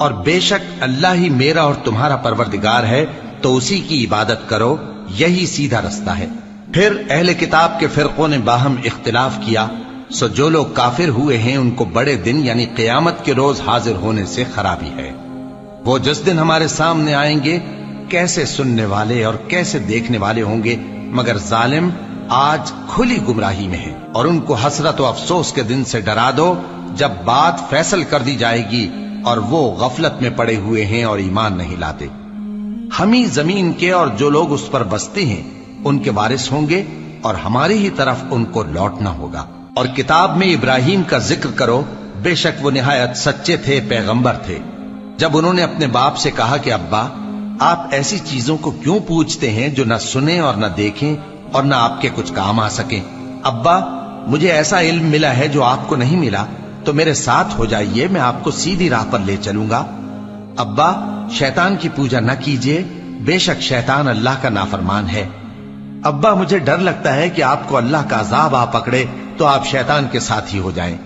اور بے شک اللہ ہی میرا اور تمہارا پروردگار ہے، تو اسی کی عبادت کرو، یہی سیدھا رستہ ہے۔ پھر اہل کتاب کے فرقوں نے باہم اختلاف کیا، سو جو لوگ کافر ہوئے ہیں ان کو بڑے دن یعنی قیامت کے روز حاضر ہونے سے خرابی ہے۔ وہ جس دن ہمارے سامنے آئیں گے کیسے سننے والے اور کیسے دیکھنے والے ہوں گے، مگر ظالم آج کھلی گمراہی میں ہے۔ اور ان کو حسرت و افسوس کے دن سے ڈرا دو جب بات فیصل کر دی جائے گی اور وہ غفلت میں پڑے ہوئے ہیں اور ایمان نہیں لاتے۔ ہم ہی زمین کے اور جو لوگ اس پر بستے ہیں ان کے وارث ہوں گے، اور ہماری ہی طرف ان کو لوٹنا ہوگا۔ اور کتاب میں ابراہیم کا ذکر کرو، بے شک وہ نہایت سچے تھے، پیغمبر تھے۔ جب انہوں نے اپنے باپ سے کہا کہ ابا، آپ ایسی چیزوں کو کیوں پوچھتے ہیں جو نہ سنیں اور نہ دیکھیں اور نہ آپ کے کچھ کام آ سکیں؟ ابا، مجھے ایسا علم ملا ہے جو آپ کو نہیں ملا، تو میرے ساتھ ہو جائیے، میں آپ کو سیدھی راہ پر لے چلوں گا۔ ابا، شیطان کی پوجا نہ کیجیے، بے شک شیطان اللہ کا نافرمان ہے۔ ابا، مجھے ڈر لگتا ہے کہ آپ کو اللہ کا عذاب آ پکڑے تو آپ شیطان کے ساتھی ہو جائیں۔